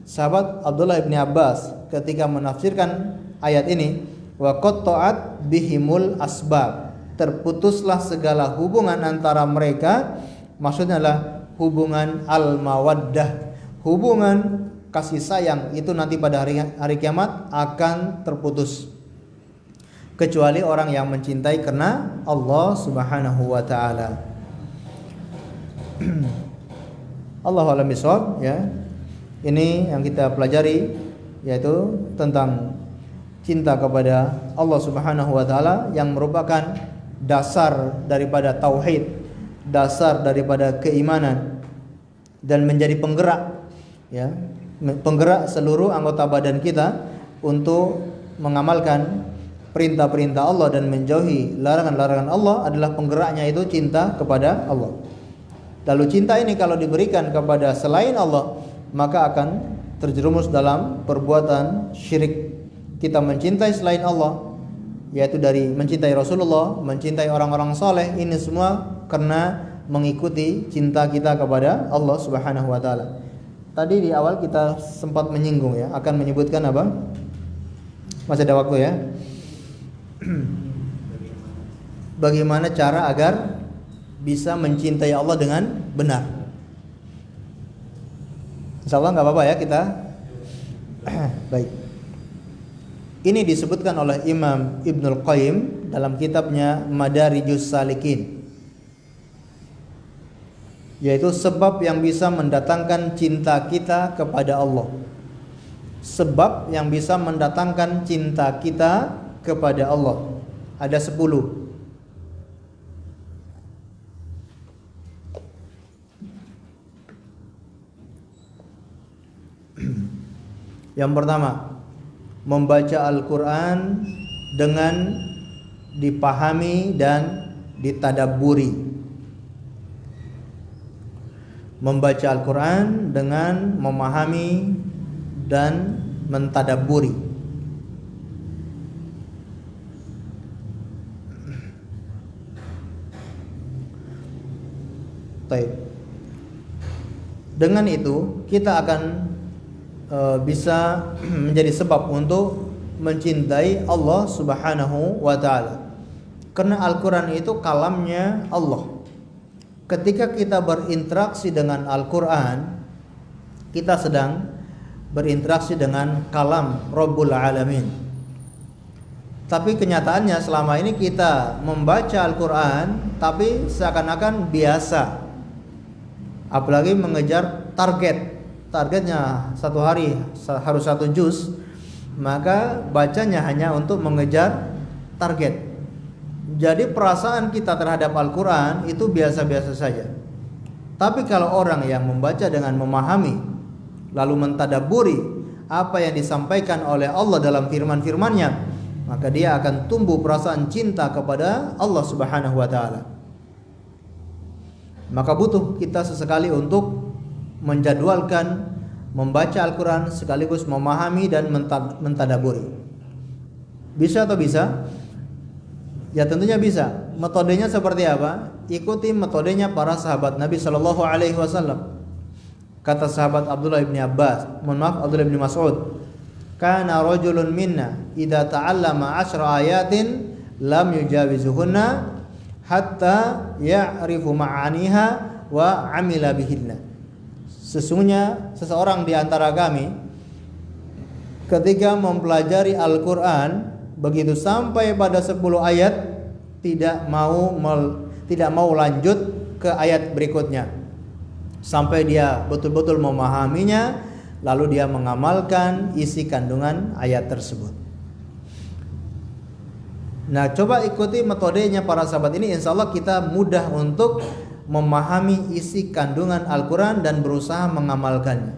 sahabat Abdullah bin Abbas ketika menafsirkan ayat ini, wa qatta'at bihimul asbab, terputuslah segala hubungan antara mereka, maksudnya adalah hubungan al-mawaddah, hubungan kasih sayang itu nanti pada hari kiamat akan terputus, kecuali orang yang mencintai karena Allah Subhanahu wa taala. Allahu a'lam bishawab ya. Ini yang kita pelajari, yaitu tentang cinta kepada Allah Subhanahu wa taala yang merupakan dasar daripada tauhid, dasar daripada keimanan, dan menjadi penggerak ya, penggerak seluruh anggota badan kita untuk mengamalkan perintah-perintah Allah dan menjauhi larangan-larangan Allah. Adalah penggeraknya itu cinta kepada Allah. Lalu cinta ini kalau diberikan kepada selain Allah, maka akan terjerumus dalam perbuatan syirik. Kita mencintai selain Allah, yaitu dari mencintai Rasulullah, mencintai orang-orang soleh, ini semua karena mengikuti cinta kita kepada Allah Subhanahu wa taala. Tadi di awal kita sempat menyinggung ya, akan menyebutkan apa? Masih ada waktu ya. Bagaimana cara agar bisa mencintai Allah dengan benar? Insyaallah nggak apa-apa ya kita. Baik. Ini disebutkan oleh Imam Ibnul Qayyim dalam kitabnya Madarijus Salikin, yaitu sebab yang bisa mendatangkan cinta kita kepada Allah. sebab yang bisa mendatangkan cinta kita kepada Allah. Ada 10. Yang pertama, membaca Al-Quran dengan dipahami dan ditadabburi. Membaca Al-Quran dengan memahami dan mentadabburi. Baik. Dengan itu kita akan bisa menjadi sebab untuk mencintai Allah Subhanahu wa ta'ala. Karena Al-Quran itu kalamnya Allah. Ketika kita berinteraksi dengan Al-Quran, kita sedang berinteraksi dengan kalam Rabbul Alamin. Tapi kenyataannya selama ini kita membaca Al-Quran tapi seakan-akan biasa. Apalagi mengejar targetnya satu hari harus 1 juz, maka bacanya hanya untuk mengejar target. Jadi perasaan kita terhadap Al-Quran itu biasa-biasa saja. Tapi kalau orang yang membaca dengan memahami, lalu mentadabburi apa yang disampaikan oleh Allah dalam firman-firmannya, maka dia akan tumbuh perasaan cinta kepada Allah Subhanahu wa ta'ala. Maka butuh kita sesekali untuk menjadwalkan membaca Al-Quran sekaligus memahami dan mentadabburi. Bisa atau bisa? Ya tentunya bisa. Metodenya seperti apa? Ikuti metodenya para sahabat Nabi Shallallahu Alaihi Wasallam. Kata sahabat Abdullah bin Abdullah bin Mas'ud, kana rajulun minna idza ta'allama 10 ayatin lam yujawizuhunna hatta ya'rifu ma'aniha wa 'amila bihinna. Sesungguhnya seseorang di antara kami ketika mempelajari Al-Quran, begitu sampai pada 10 ayat tidak mau lanjut ke ayat berikutnya sampai dia betul-betul memahaminya, lalu dia mengamalkan isi kandungan ayat tersebut. Nah, coba ikuti metodenya para sahabat ini, insya Allah kita mudah untuk memahami isi kandungan Al-Quran dan berusaha mengamalkannya.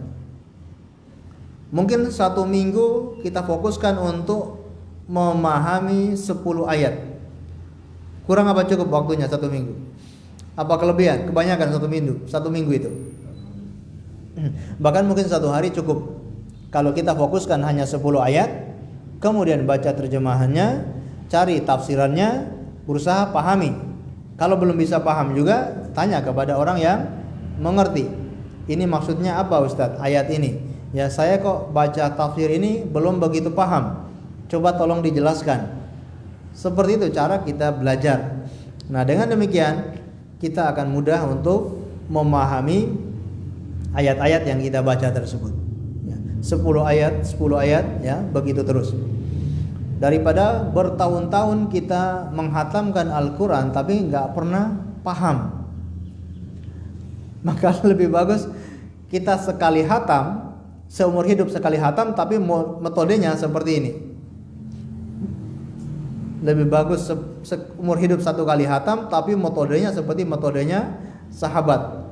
Mungkin 1 minggu kita fokuskan untuk memahami 10 ayat. Kurang apa cukup waktunya 1 minggu? Apa kelebihan? Kebanyakan 1 minggu itu. Bahkan mungkin 1 hari cukup. Kalau kita fokuskan hanya 10 ayat, kemudian baca terjemahannya, cari tafsirannya, berusaha pahami. Kalau belum bisa paham juga, tanya kepada orang yang mengerti. Ini maksudnya apa Ustadz ayat ini? Ya saya kok baca tafsir ini belum begitu paham. Coba tolong dijelaskan. Seperti itu cara kita belajar. Nah dengan demikian kita akan mudah untuk memahami ayat-ayat yang kita baca tersebut. 10 ayat ya, begitu terus. Daripada bertahun-tahun kita menghatamkan Al-Quran tapi nggak pernah paham, maka lebih bagus kita sekali hatam, seumur hidup sekali hatam, tapi metodenya seperti ini. Lebih bagus seumur hidup 1 kali hatam, tapi metodenya seperti metodenya sahabat.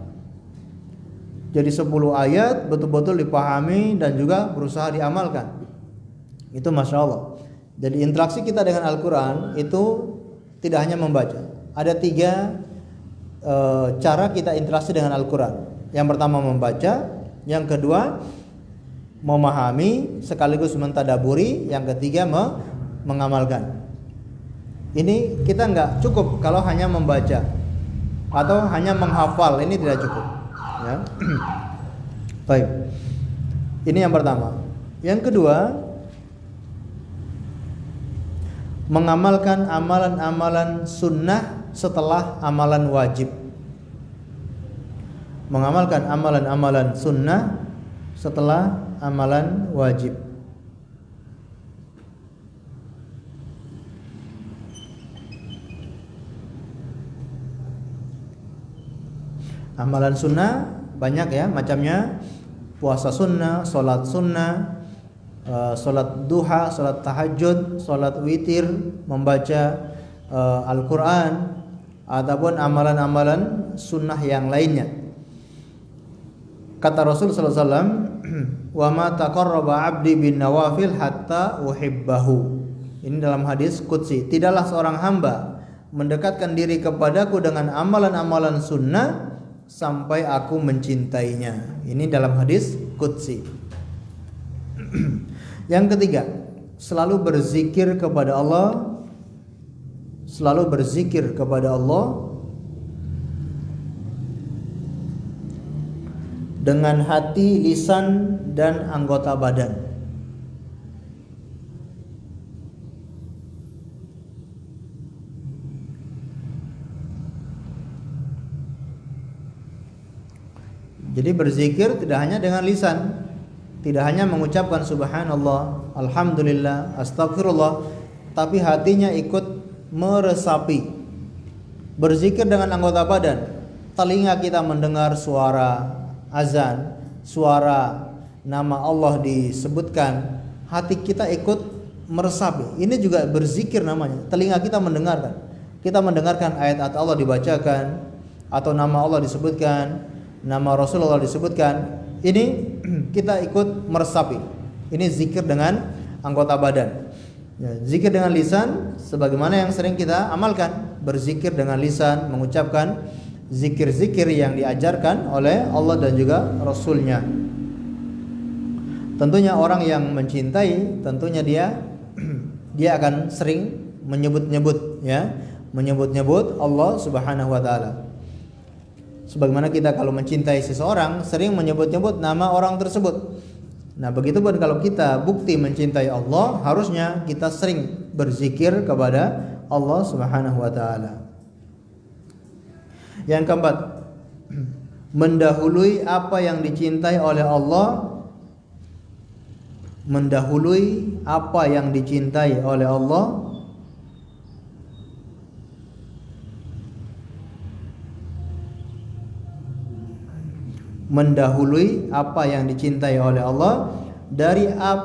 Jadi 10 ayat betul-betul dipahami dan juga berusaha diamalkan. Itu Masya Allah. Jadi interaksi kita dengan Al-Quran itu tidak hanya membaca. Ada 3 cara kita interaksi dengan Al-Quran. Yang pertama membaca, yang kedua memahami sekaligus mentadabburi, yang ketiga mengamalkan. Ini kita nggak cukup kalau hanya membaca atau hanya menghafal, ini tidak cukup. Ya. Baik. Ini yang pertama. Yang kedua, mengamalkan amalan-amalan sunnah setelah amalan wajib. Mengamalkan amalan-amalan sunnah setelah amalan wajib. Amalan sunnah banyak ya macamnya. Puasa sunnah, sholat sunnah, salat duha, salat tahajud, salat witir, membaca Al-Quran, ataupun amalan-amalan sunnah yang lainnya. Kata Rasul sallallahu alaihi wasallam, "Wa ma taqarraba 'abdi bin nawafil hatta uhibbahu." Ini dalam hadis qudsi, tidaklah seorang hamba mendekatkan diri kepadaku dengan amalan-amalan sunnah sampai aku mencintainya. Ini dalam hadis qudsi. Yang ketiga, selalu berzikir kepada Allah. Selalu berzikir kepada Allah dengan hati, lisan, dan anggota badan. Jadi berzikir tidak hanya dengan lisan, tidak hanya mengucapkan subhanallah, alhamdulillah, astagfirullah, tapi hatinya ikut meresapi. Berzikir dengan anggota badan. Telinga kita mendengar suara azan, suara nama Allah disebutkan, hati kita ikut meresapi. Ini juga berzikir namanya. Telinga kita mendengarkan. Kita mendengarkan ayat-ayat Allah dibacakan, atau nama Allah disebutkan, nama Rasulullah disebutkan. Ini kita ikut meresapi. Ini zikir dengan anggota badan. Ya, zikir dengan lisan sebagaimana yang sering kita amalkan, berzikir dengan lisan, mengucapkan zikir-zikir yang diajarkan oleh Allah dan juga Rasulnya. Tentunya orang yang mencintai, tentunya dia akan sering menyebut-nyebut, ya, menyebut-nyebut Allah Subhanahu wa taala. Sebagaimana kita kalau mencintai seseorang sering menyebut-nyebut nama orang tersebut. Nah, begitu pun kalau kita bukti mencintai Allah, harusnya kita sering berzikir kepada Allah Subhanahu wa taala. Yang keempat, mendahului apa yang dicintai oleh Allah. Mendahului apa yang dicintai oleh Allah mendahului apa yang dicintai oleh Allah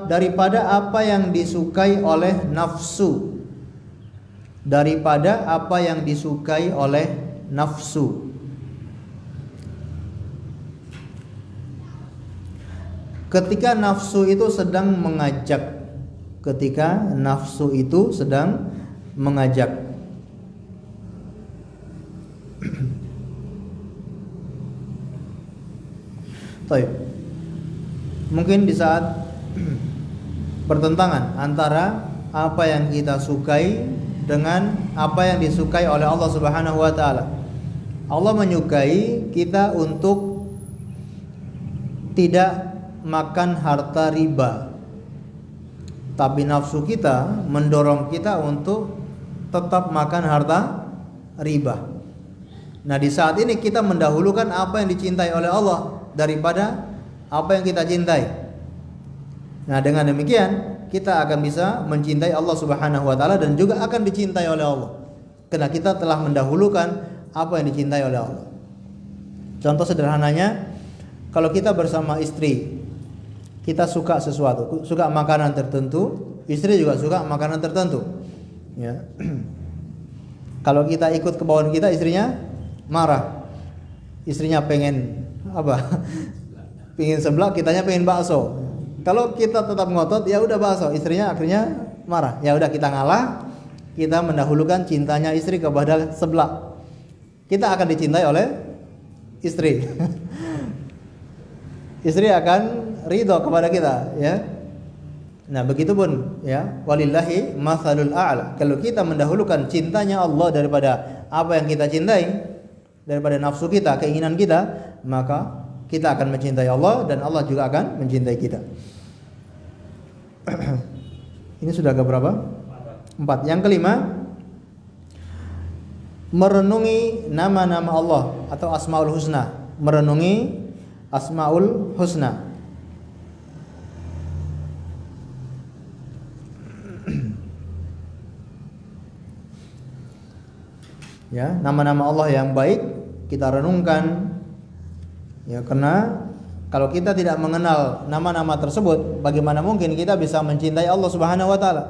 daripada apa yang disukai oleh nafsu. Daripada apa yang disukai oleh nafsu. Ketika nafsu itu sedang mengajak, ketika nafsu itu sedang mengajak. Baik. Mungkin di saat pertentangan antara apa yang kita sukai dengan apa yang disukai oleh Allah Subhanahu wa taala. Allah menyukai kita untuk tidak makan harta riba. Tapi nafsu kita mendorong kita untuk tetap makan harta riba. Nah, di saat ini kita mendahulukan apa yang dicintai oleh Allah daripada apa yang kita cintai. Nah, dengan demikian kita akan bisa mencintai Allah Subhanahu wa taala dan juga akan dicintai oleh Allah. Karena kita telah mendahulukan apa yang dicintai oleh Allah. Contoh sederhananya, kalau kita bersama istri, kita suka sesuatu, suka makanan tertentu, istri juga suka makanan tertentu. Ya. Kalau kita ikut kemauan kita, istrinya marah. Istrinya pengen apa? Pengen seblak, kitanya pengen bakso. Kalau kita tetap ngotot, ya udah bakso, istrinya akhirnya marah. Ya udah kita ngalah, kita mendahulukan cintanya istri kepada seblak. Kita akan dicintai oleh istri. Istri akan ridho kepada kita, ya. Nah, begitupun ya, walillahi matsalul a'la. Kalau kita mendahulukan cintanya Allah daripada apa yang kita cintai, daripada nafsu kita, keinginan kita, maka kita akan mencintai Allah dan Allah juga akan mencintai kita. Ini sudah ke berapa? 4. Yang kelima, merenungi nama-nama Allah atau Asmaul Husna. Merenungi Asmaul Husna. Ya, nama-nama Allah yang baik kita renungkan. Ya, karena Kalau kita tidak mengenal nama-nama tersebut, bagaimana mungkin kita bisa mencintai Allah Subhanahu wa taala?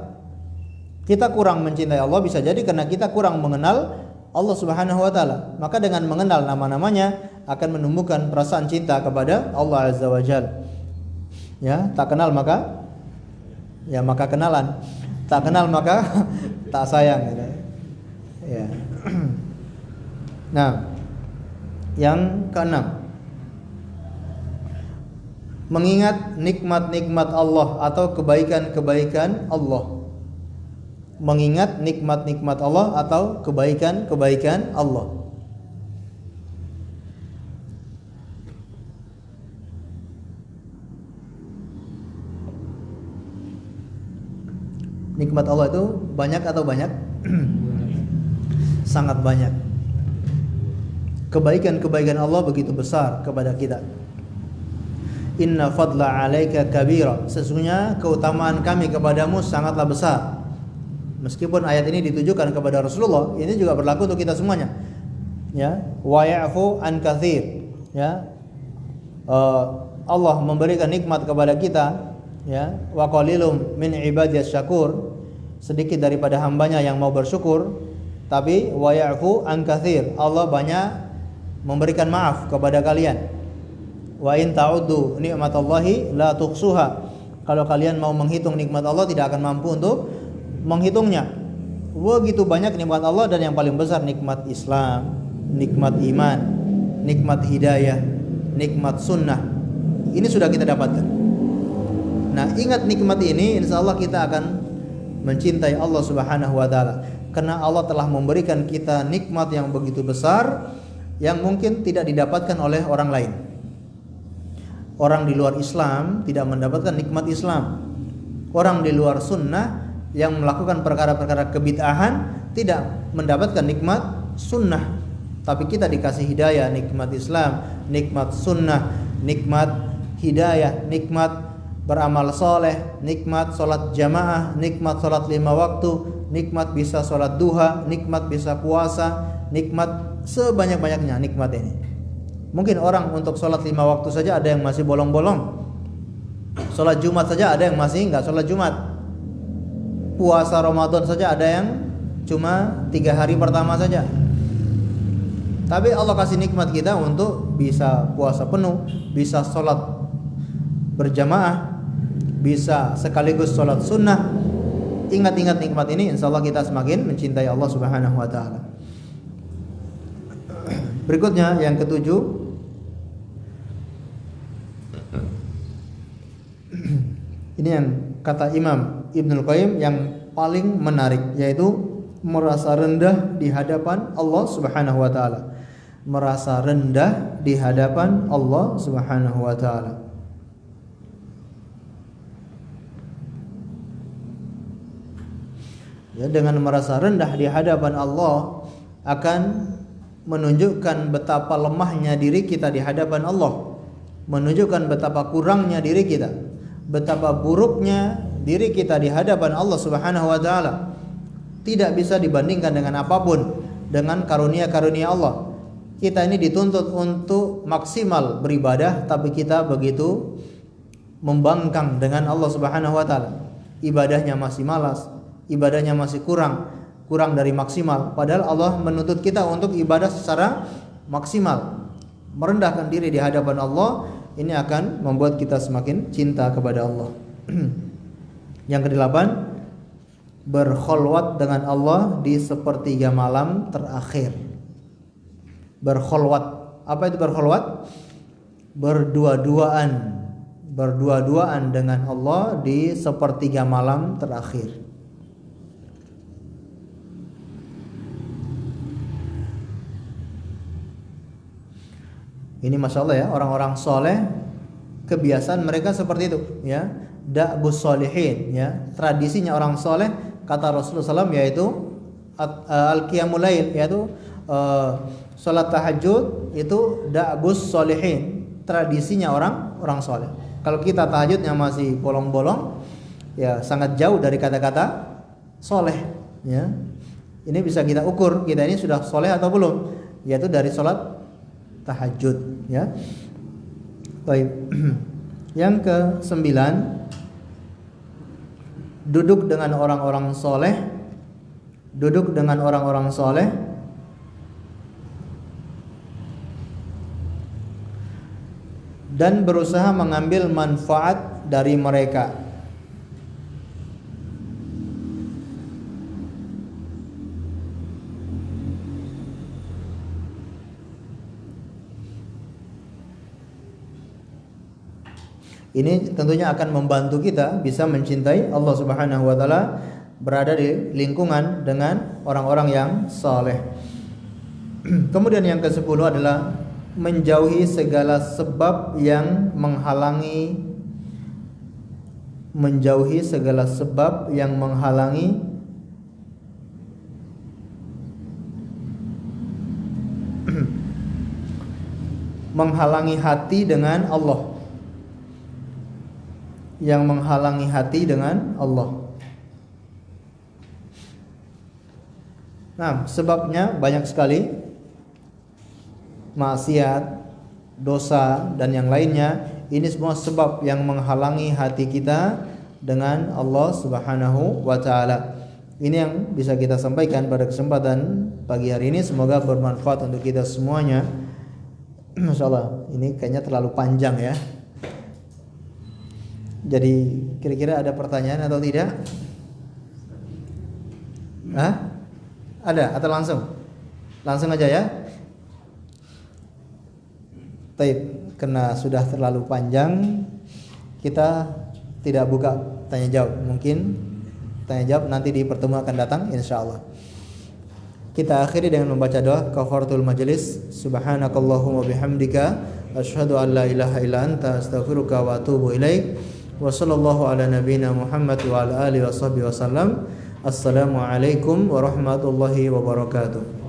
Kita kurang mencintai Allah bisa jadi karena kita kurang mengenal Allah Subhanahu wa taala. Maka dengan mengenal nama-namanya akan menumbuhkan perasaan cinta kepada Allah Azza wa Jalla. Ya, tak kenal maka kenalan. Tak kenal maka tak sayang gitu. Ya. Nah, yang keenam, mengingat nikmat-nikmat Allah atau kebaikan-kebaikan Allah. Mengingat nikmat-nikmat Allah atau kebaikan-kebaikan Allah. Nikmat Allah itu banyak atau banyak? Sangat banyak. Kebaikan-kebaikan Allah begitu besar kepada kita. Inna fadla 'alaika kabira. Sesungguhnya keutamaan kami kepadamu sangatlah besar. Meskipun ayat ini ditujukan kepada Rasulullah, ini juga berlaku untuk kita semuanya. Ya, wa ya'fu an katsir. Ya. Allah memberikan nikmat kepada kita, ya, wa qalilum min ibadiyas syakur. Sedikit daripada hambanya yang mau bersyukur. Tapi wa ya'fu an katsir. Allah banyak memberikan maaf kepada kalian. Wa in ta'uddu ni'matallahi la tuhsuha. Kalau kalian mau menghitung nikmat Allah tidak akan mampu untuk menghitungnya. Begitu banyak nikmat Allah, dan yang paling besar nikmat Islam, nikmat iman, nikmat hidayah, nikmat sunnah. Ini sudah kita dapatkan. Nah, ingat nikmat ini, insya Allah kita akan mencintai Allah Subhanahu wa taala. Karena Allah telah memberikan kita nikmat yang begitu besar yang mungkin tidak didapatkan oleh orang lain. Orang di luar Islam tidak mendapatkan nikmat Islam. Orang di luar sunnah yang melakukan perkara-perkara kebid'ahan tidak mendapatkan nikmat sunnah. Tapi kita dikasih hidayah, nikmat Islam, nikmat sunnah, nikmat hidayah, nikmat beramal soleh, nikmat sholat jamaah, nikmat sholat 5 waktu, nikmat bisa sholat duha, nikmat bisa puasa, nikmat sebanyak-banyaknya nikmat ini. Mungkin orang untuk sholat 5 waktu saja ada yang masih bolong-bolong. Sholat Jumat saja ada yang masih enggak sholat Jumat. Puasa Ramadan saja ada yang cuma 3 hari pertama saja. Tapi Allah kasih nikmat kita untuk bisa puasa penuh, bisa sholat berjamaah, bisa sekaligus sholat sunnah. Ingat-ingat nikmat ini, insya Allah kita semakin mencintai Allah Subhanahu wa taala. Berikutnya yang ketujuh, ini yang kata Imam Ibnul Qayyim yang paling menarik, yaitu merasa rendah di hadapan Allah Subhanahu wa taala. Merasa rendah di hadapan Allah Subhanahu wa taala. Ya, dengan merasa rendah di hadapan Allah akan menunjukkan betapa lemahnya diri kita di hadapan Allah, menunjukkan betapa kurangnya diri kita, betapa buruknya diri kita di hadapan Allah Subhanahu wa taala. Tidak bisa dibandingkan dengan apapun dengan karunia-karunia Allah. Kita ini dituntut untuk maksimal beribadah, tapi kita begitu membangkang dengan Allah Subhanahu wa taala. Ibadahnya masih malas, ibadahnya masih kurang dari maksimal. Padahal Allah menuntut kita untuk ibadah secara maksimal. Merendahkan diri di hadapan Allah ini akan membuat kita semakin cinta kepada Allah. Yang kedelapan, berkholwat dengan Allah di sepertiga malam terakhir. Berkholwat, apa itu berkholwat? Berdua-duaan dengan Allah di sepertiga malam terakhir. Ini masya Allah ya, orang-orang soleh kebiasaan mereka seperti itu ya. Da'bus solihin ya, tradisinya orang soleh, kata Rasulullah SAW, yaitu al-qiyamul lail, yaitu salat tahajud itu da'bus solihin, tradisinya orang soleh. Kalau kita tahajudnya masih bolong-bolong, ya sangat jauh dari kata-kata soleh ya. Ini bisa kita ukur kita ini sudah soleh atau belum, yaitu dari salat tahajud ya. Baik. Yang ke-9, duduk dengan orang-orang soleh. Duduk dengan orang-orang soleh dan berusaha mengambil manfaat dari mereka. Ini tentunya akan membantu kita bisa mencintai Allah Subhanahu wa taala, berada di lingkungan dengan orang-orang yang saleh. Kemudian yang ke-10 adalah menjauhi segala sebab yang menghalangi menghalangi hati dengan Allah. Yang menghalangi hati dengan Allah. Nah, sebabnya banyak sekali, maksiat, dosa dan yang lainnya. Ini semua sebab yang menghalangi hati kita dengan Allah Subhanahu wa taala. Ini yang bisa kita sampaikan pada kesempatan pagi hari ini. Semoga bermanfaat untuk kita semuanya. Masyaallah, ini kayaknya terlalu panjang ya. Jadi kira-kira ada pertanyaan atau tidak? Hah? Ada atau langsung? Langsung aja ya. Baik, karena sudah terlalu panjang, kita tidak buka tanya jawab. Mungkin tanya jawab nanti di pertemuan akan datang insyaallah. Kita akhiri dengan membaca doa kafaratul majelis. Subhanakallahumma bihamdika asyhadu an la ilaha illa anta astaghfiruka wa atubu ilaik. Wa sallallahu ala nabiyyina Muhammad wa ala alihi washabbihi wasallam. Assalamualaikum warahmatullahi wabarakatuh.